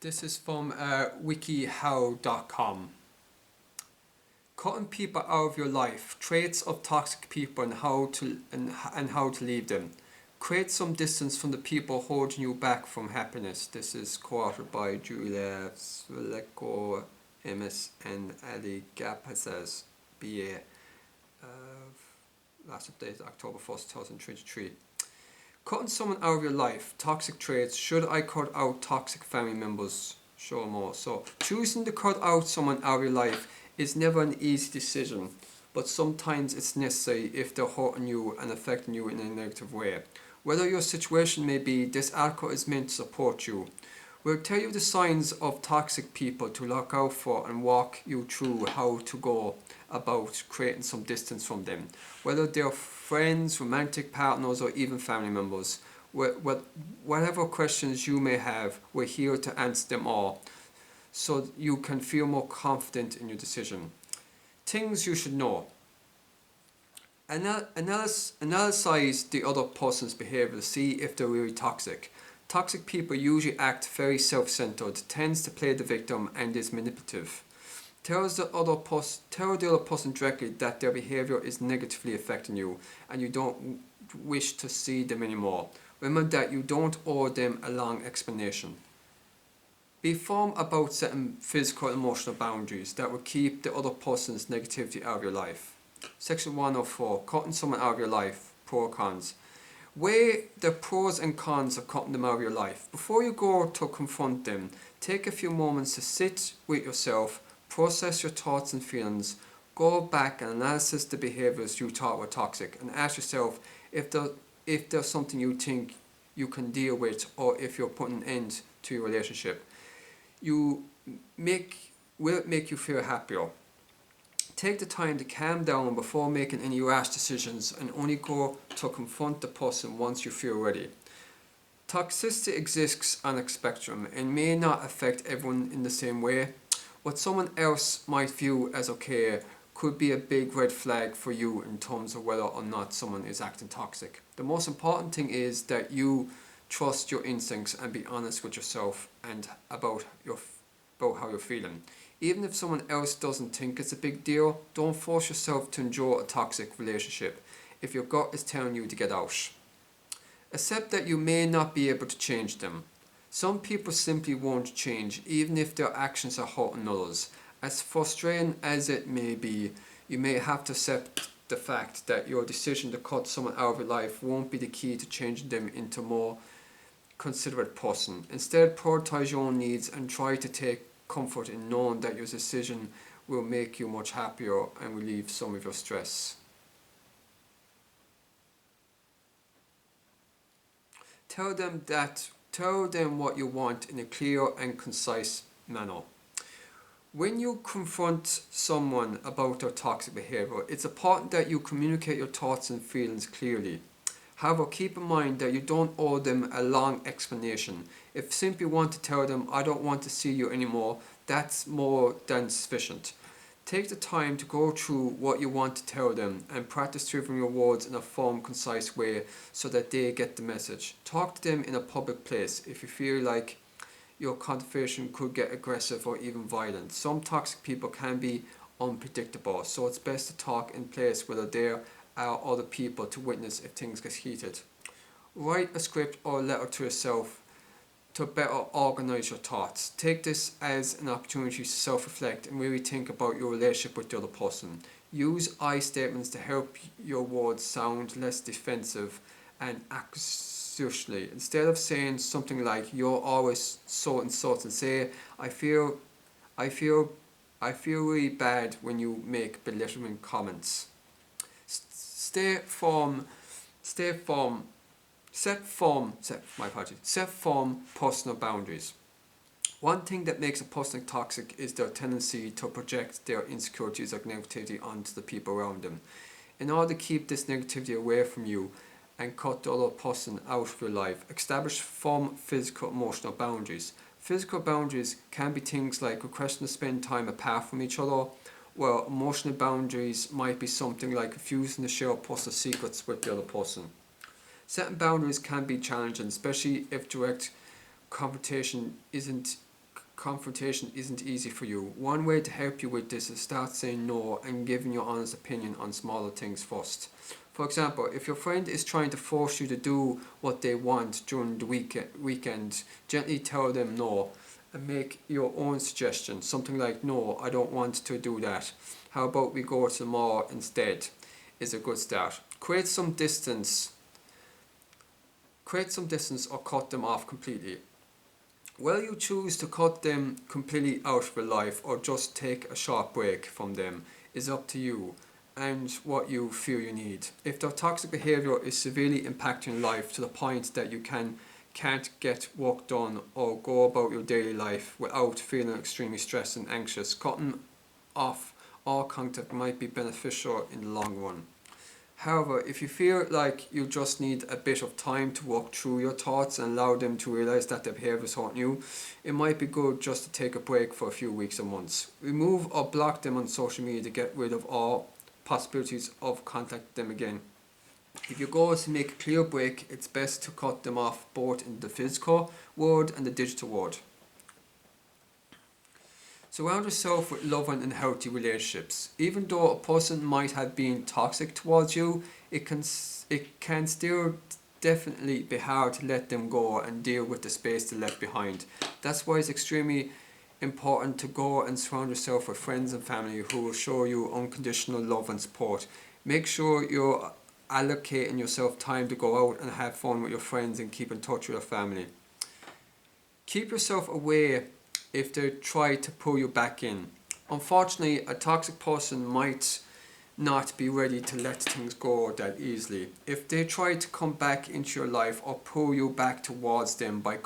This is from wikihow.com. Cutting people out of your life, traits of toxic people and how to leave them. Create some distance from the people holding you back from happiness. This is co-authored by Julia Svileko, MS, and Ali Gapazes, BA. Last update October 1st, 2023. Cutting someone out of your life, toxic traits. Should I cut out toxic family members? Show more. So, choosing to cut out someone out of your life is never an easy decision, but sometimes it's necessary if they're hurting you and affecting you in a negative way. Whether your situation may be, this article is meant to support you. We'll tell you the signs of toxic people to look out for and walk you through how to go about creating some distance from them. Whether they're friends, romantic partners, or even family members. Whatever questions you may have, we're here to answer them all so you can feel more confident in your decision. Things you should know. Analyze the other person's behavior to see if they're really toxic. Toxic people usually act very self-centered, tends to play the victim, and is manipulative. Tell the other person directly that their behavior is negatively affecting you and you don't wish to see them anymore. Remember that you don't owe them a long explanation. Be firm about setting physical and emotional boundaries that will keep the other person's negativity out of your life. Section 104. Cutting someone out of your life. Pro or cons. Weigh the pros and cons of cutting them out of your life. Before you go to confront them, take a few moments to sit with yourself, process your thoughts and feelings, go back and analyze the behaviors you thought were toxic, and ask yourself if there's something you think you can deal with or if you're putting an end to your relationship. Will it make you feel happier? Take the time to calm down before making any rash decisions and only go to confront the person once you feel ready. Toxicity exists on a spectrum and may not affect everyone in the same way. What someone else might view as okay could be a big red flag for you in terms of whether or not someone is acting toxic. The most important thing is that you trust your instincts and be honest with yourself and about how you're feeling. Even if someone else doesn't think it's a big deal, don't force yourself to enjoy a toxic relationship if your gut is telling you to get out. Accept that you may not be able to change them. Some people simply won't change, even if their actions are hurting others. As frustrating as it may be, you may have to accept the fact that your decision to cut someone out of your life won't be the key to changing them into a more considerate person. Instead, prioritize your own needs and try to take comfort in knowing that your decision will make you much happier and relieve some of your stress. Tell them what you want in a clear and concise manner. When you confront someone about their toxic behavior, it's important that you communicate your thoughts and feelings clearly. However, keep in mind that you don't owe them a long explanation. If you simply want to tell them, I don't want to see you anymore, that's more than sufficient. Take the time to go through what you want to tell them and practice delivering your words in a firm, concise way so that they get the message. Talk to them in a public place if you feel like your conversation could get aggressive or even violent. Some toxic people can be unpredictable, so it's best to talk in place where there are other people to witness if things get heated. Write a script or a letter to yourself to better organize your thoughts. Take this as an opportunity to self-reflect and really think about your relationship with the other person. Use I statements to help your words sound less defensive and accusatory. Instead of saying something like "you're always so and such," and say I feel really bad when you make belittling comments. Set firm personal boundaries. One thing that makes a person toxic is their tendency to project their insecurities or negativity onto the people around them. In order to keep this negativity away from you and cut the other person out of your life, establish firm physical emotional boundaries. Physical boundaries can be things like requesting to spend time apart from each other, while emotional boundaries might be something like refusing to share personal secrets with the other person. Setting boundaries can be challenging, especially if direct confrontation isn't confrontation isn't easy for you. One way to help you with this is start saying no and giving your honest opinion on smaller things first. For example, if your friend is trying to force you to do what they want during the weekend, gently tell them no and make your own suggestion. Something like, "No, I don't want to do that. How about we go to the mall instead?" is a good start. Create some distance or cut them off completely. Will you choose to cut them completely out of your life or just take a short break from them is up to you and what you feel you need. If their toxic behaviour is severely impacting your life to the point that you can't get work done or go about your daily life without feeling extremely stressed and anxious, cutting off all contact might be beneficial in the long run. However, if you feel like you just need a bit of time to walk through your thoughts and allow them to realize that their behavior is hurting you, it might be good just to take a break for a few weeks or months. Remove or block them on social media to get rid of all possibilities of contacting them again. If your goal is to make a clear break, it's best to cut them off both in the physical world and the digital world. Surround yourself with loving and healthy relationships. Even though a person might have been toxic towards you, it can still definitely be hard to let them go and deal with the space they left behind. That's why it's extremely important to go and surround yourself with friends and family who will show you unconditional love and support. Make sure you're allocating yourself time to go out and have fun with your friends and keep in touch with your family. Keep yourself away if they try to pull you back in. Unfortunately, a toxic person might not be ready to let things go that easily. If they try to come back into your life or pull you back towards them by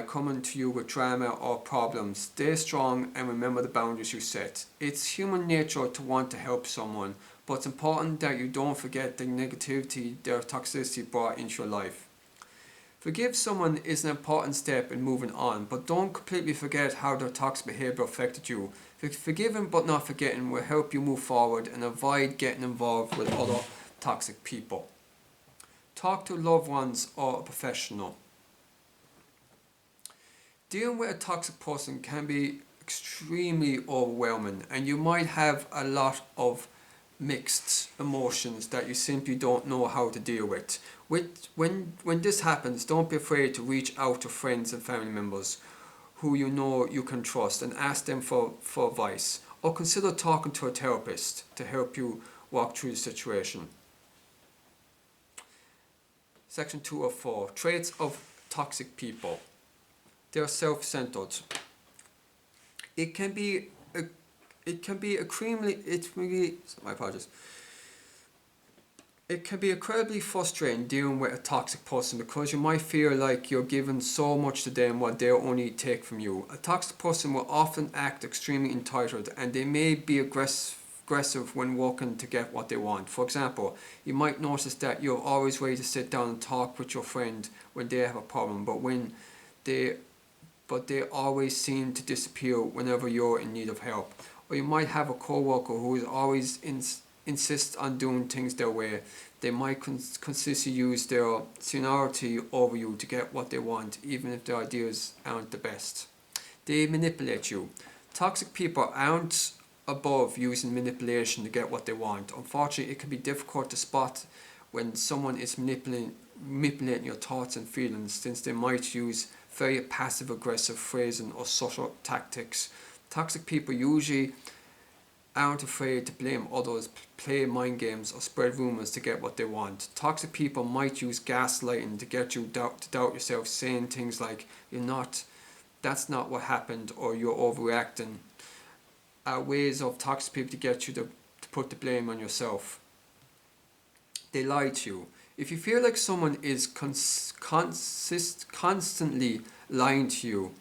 coming to you with drama or problems, stay strong and remember the boundaries you set. It's human nature to want to help someone, but it's important that you don't forget the negativity their toxicity brought into your life. Forgive someone is an important step in moving on, but don't completely forget how their toxic behavior affected you. Forgiving but not forgetting will help you move forward and avoid getting involved with other toxic people. Talk to loved ones or a professional. Dealing with a toxic person can be extremely overwhelming, and you might have a lot of mixed emotions that you simply don't know how to deal with. When this happens, don't be afraid to reach out to friends and family members who you know you can trust and ask them for advice, or consider talking to a therapist to help you walk through the situation. Section 2 of 4. Traits of toxic people. They are self-centered. It can be incredibly frustrating dealing with a toxic person because you might feel like you're giving so much to them while they'll only take from you. A toxic person will often act extremely entitled and they may be aggressive when working to get what they want. For example, you might notice that you're always ready to sit down and talk with your friend when they have a problem, but they always seem to disappear whenever you're in need of help. Or you might have a co-worker who is always insists on doing things their way. They might consistently use their seniority over you to get what they want, even if their ideas aren't the best. They manipulate you. Toxic people aren't above using manipulation to get what they want. Unfortunately, it can be difficult to spot when someone is manipulating your thoughts and feelings, since they might use very passive-aggressive phrasing or social tactics. Toxic people usually aren't afraid to blame others, play mind games, or spread rumors to get what they want. Toxic people might use gaslighting to get you to doubt yourself, saying things like that's not what happened, or you're overreacting. Ways of toxic people to get you to put the blame on yourself. They lie to you. If you feel like someone is constantly lying to you,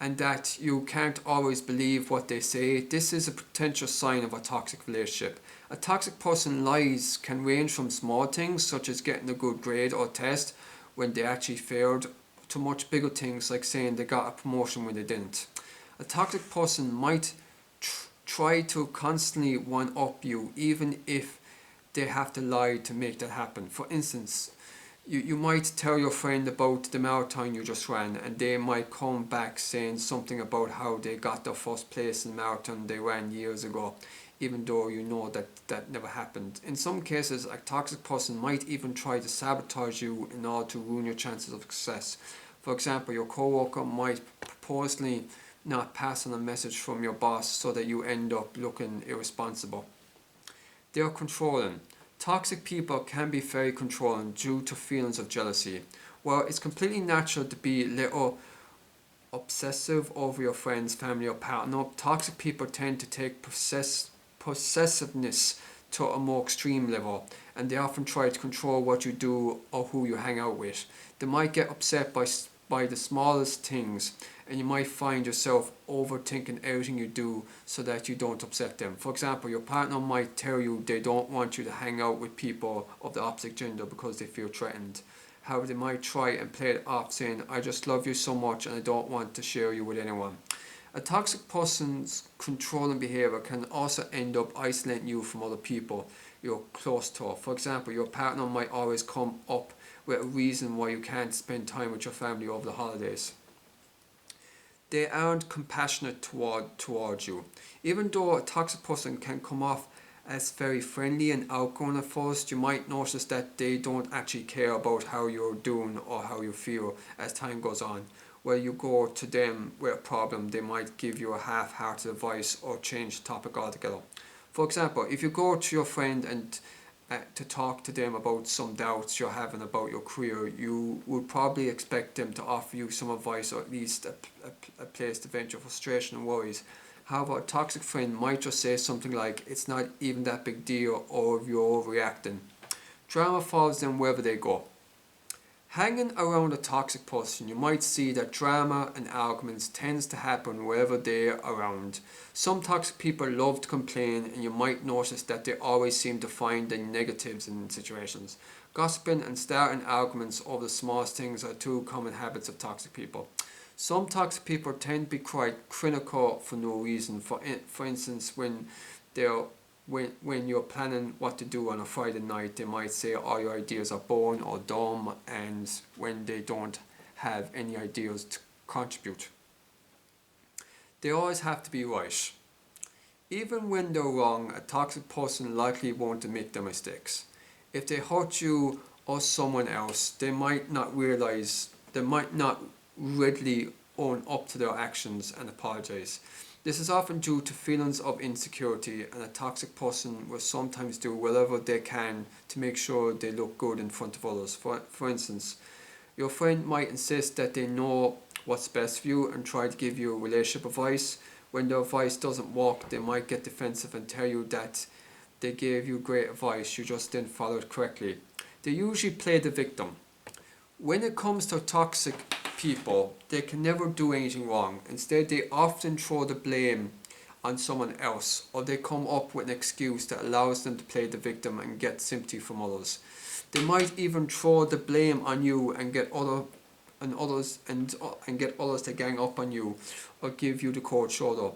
and that you can't always believe what they say, this is a potential sign of a toxic relationship. A toxic person's lies can range from small things such as getting a good grade or test when they actually failed, to much bigger things like saying they got a promotion when they didn't. A toxic person might try to constantly one-up you, even if they have to lie to make that happen. For instance, You might tell your friend about the marathon you just ran, and they might come back saying something about how they got their first place in the marathon they ran years ago, even though you know that that never happened. In some cases, a toxic person might even try to sabotage you in order to ruin your chances of success. For example, your coworker might purposely not pass on a message from your boss so that you end up looking irresponsible. They are controlling. Toxic people can be very controlling due to feelings of jealousy. While it's completely natural to be a little obsessive over your friends, family, or partner, toxic people tend to take possessiveness to a more extreme level, and they often try to control what you do or who you hang out with. They might get upset by the smallest things, and you might find yourself overthinking everything you do so that you don't upset them. For example, your partner might tell you they don't want you to hang out with people of the opposite gender because they feel threatened. However, they might try and play it off saying, I just love you so much and I don't want to share you with anyone. A toxic person's controlling behavior can also end up isolating you from other people you're close to. For example, your partner might always come up with a reason why you can't spend time with your family over the holidays. They aren't compassionate towards you. Even though a toxic person can come off as very friendly and outgoing at first, you might notice that they don't actually care about how you're doing or how you feel as time goes on. Where you go to them with a problem, they might give you a half-hearted advice or change the topic altogether. For example, if you go to your friend and to talk to them about some doubts you're having about your career, you would probably expect them to offer you some advice or at least a place to vent your frustration and worries. However, a toxic friend might just say something like, it's not even that big deal, or you're overreacting. Drama follows them wherever they go. Hanging around a toxic person, you might see that drama and arguments tends to happen wherever they're around. Some toxic people love to complain, and you might notice that they always seem to find the negatives in situations. Gossiping and starting arguments over the smallest things are two common habits of toxic people. Some toxic people tend to be quite critical for no reason. For instance, when you're planning what to do on a Friday night, they might say all your ideas are boring or dumb, and when they don't have any ideas to contribute. They always have to be right. Even when they're wrong, a toxic person likely won't admit their mistakes. If they hurt you or someone else, they might not readily own up to their actions and apologize. This is often due to feelings of insecurity, and a toxic person will sometimes do whatever they can to make sure they look good in front of others. For instance, your friend might insist that they know what's best for you and try to give you relationship advice. When their advice doesn't work, they might get defensive and tell you that they gave you great advice, you just didn't follow it correctly. They usually play the victim. When it comes to toxic people, they can never do anything wrong. Instead, they often throw the blame on someone else, or they come up with an excuse that allows them to play the victim and get sympathy from others. They might even throw the blame on you and get others to gang up on you or give you the cold shoulder.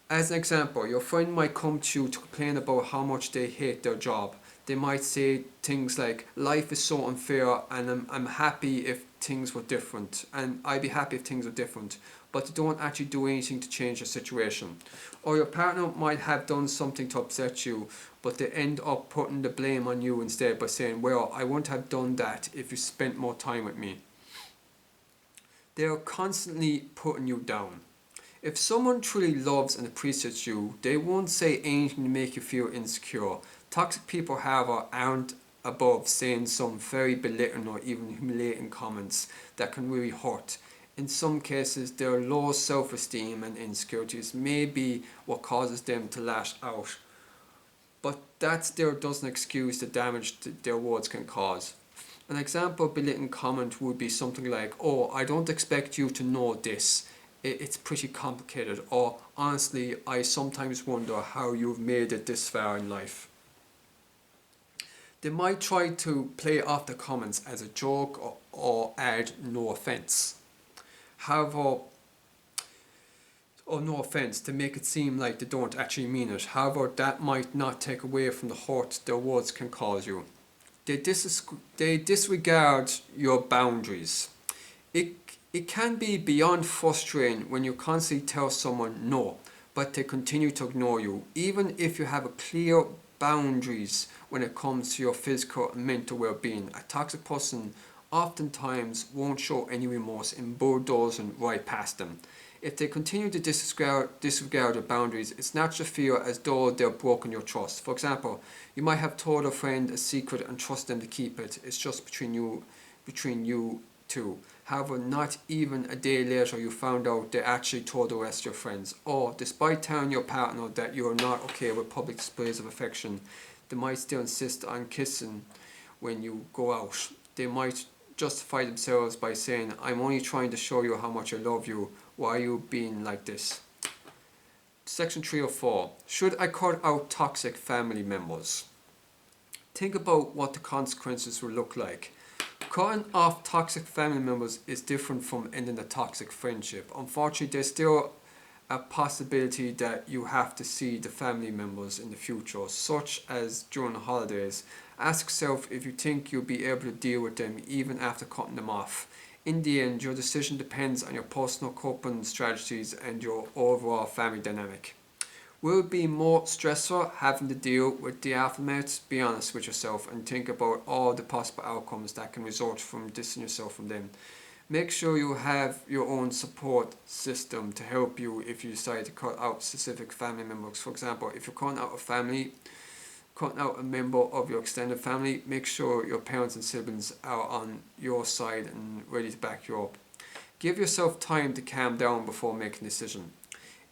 As an example, your friend might come to you to complain about how much they hate their job. They might say things like, life is so unfair and I'm happy if things were different, and I'd be happy if things were different, but they don't actually do anything to change the situation. Or your partner might have done something to upset you, but they end up putting the blame on you instead by saying, well, I wouldn't have done that if you spent more time with me. They are constantly putting you down. If someone truly loves and appreciates you, they won't say anything to make you feel insecure. Toxic people, however, aren't above saying some very belittling or even humiliating comments that can really hurt. In some cases, their low self-esteem and insecurities may be what causes them to lash out, but that still doesn't excuse the damage their words can cause. An example of belittling comment would be something like, oh, I don't expect you to know this. It's pretty complicated. Or, honestly, I sometimes wonder how you've made it this far in life. They might try to play off the comments as a joke or add no offense. However, or no offense, to make it seem like they don't actually mean it. However, that might not take away from the hurt their words can cause you. they disregard your boundaries. It, it can be beyond frustrating when you constantly tell someone no, but they continue to ignore you, even if you have a clear boundaries when it comes to your physical and mental well-being. A toxic person oftentimes won't show any remorse in bulldozing right past them. If they continue to disregard your boundaries, it's natural to feel as though they're broken your trust. For example, you might have told a friend a secret and trust them to keep it. It's just between you two. However, not even a day later you found out they actually told the rest of your friends. Or, despite telling your partner that you are not okay with public displays of affection, they might still insist on kissing when you go out. They might justify themselves by saying, "I'm only trying to show you how much I love you. Why are you being like this?" Section 304. Should I cut out toxic family members? Think about what the consequences will look like. Cutting off toxic family members is different from ending a toxic friendship. Unfortunately, there's still a possibility that you have to see the family members in the future, such as during the holidays. Ask yourself if you think you'll be able to deal with them even after cutting them off. In the end, your decision depends on your personal coping strategies and your overall family dynamic. Will it be more stressful having to deal with the aftermath? Be honest with yourself and think about all the possible outcomes that can result from distancing yourself from them. Make sure you have your own support system to help you if you decide to cut out specific family members. For example, if you're cutting out a member of your extended family, make sure your parents and siblings are on your side and ready to back you up. Give yourself time to calm down before making a decision.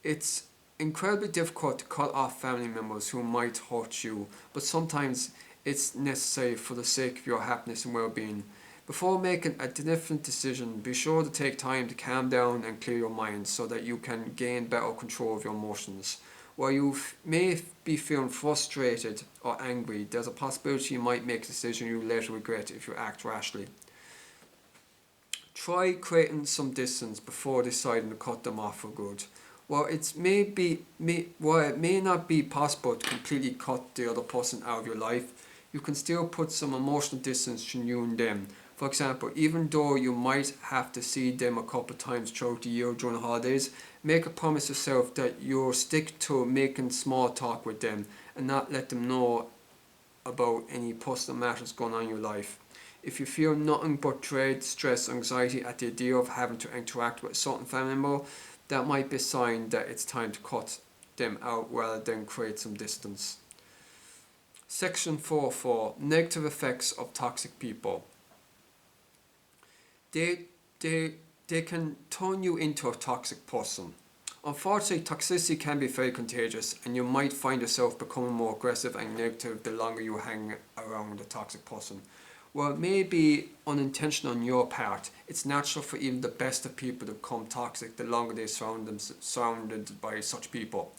It's incredibly difficult to cut off family members who might hurt you, but sometimes it's necessary for the sake of your happiness and well-being. Before making a definite decision, be sure to take time to calm down and clear your mind so that you can gain better control of your emotions. While you may be feeling frustrated or angry, there's a possibility you might make a decision you later regret if you act rashly. Try creating some distance before deciding to cut them off for good. While it may not be possible to completely cut the other person out of your life, you can still put some emotional distance between you and them. For example, even though you might have to see them a couple of times throughout the year during the holidays, make a promise yourself that you'll stick to making small talk with them and not let them know about any personal matters going on in your life. If you feel nothing but dread, stress, anxiety at the idea of having to interact with a certain family member, that might be a sign that it's time to cut them out rather than create some distance. Section 4.4. Negative effects of toxic people. They can turn you into a toxic person. Unfortunately, toxicity can be very contagious, and you might find yourself becoming more aggressive and negative the longer you hang around a toxic person. While it may be unintentional on your part, it's natural for even the best of people to become toxic the longer they surrounded by such people.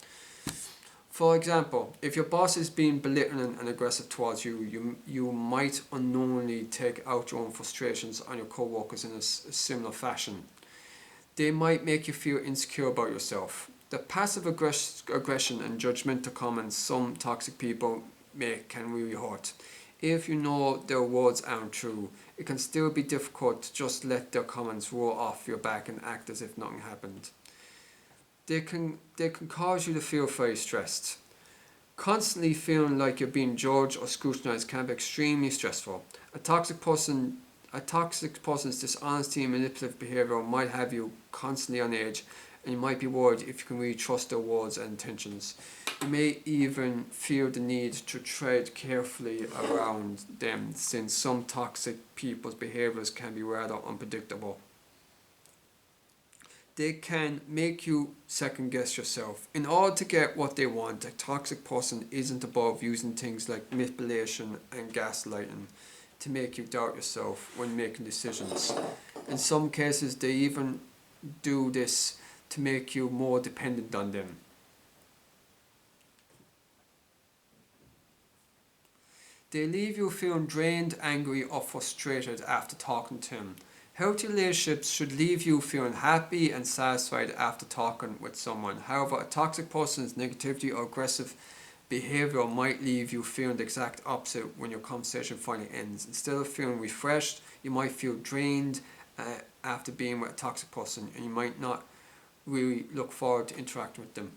For example, if your boss is being belittling and aggressive towards you, you might unknowingly take out your own frustrations on your co-workers in a similar fashion. They might make you feel insecure about yourself. The passive aggression and judgmental comments some toxic people make can really hurt. If you know their words aren't true, it can still be difficult to just let their comments roll off your back and act as if nothing happened. They can cause you to feel very stressed. Constantly feeling like you're being judged or scrutinized can be extremely stressful. A toxic person's dishonesty and manipulative behavior might have you constantly on edge, and you might be worried if you can really trust their words and intentions. You may even feel the need to tread carefully around them, since some toxic people's behaviors can be rather unpredictable. They can make you second guess yourself. In order to get what they want, a toxic person isn't above using things like manipulation and gaslighting to make you doubt yourself when making decisions. In some cases, they even do this to make you more dependent on them. They leave you feeling drained, angry, or frustrated after talking to them. Healthy relationships should leave you feeling happy and satisfied after talking with someone. However, a toxic person's negativity or aggressive behavior might leave you feeling the exact opposite when your conversation finally ends. Instead of feeling refreshed, you might feel drained after being with a toxic person, and you might not really look forward to interacting with them.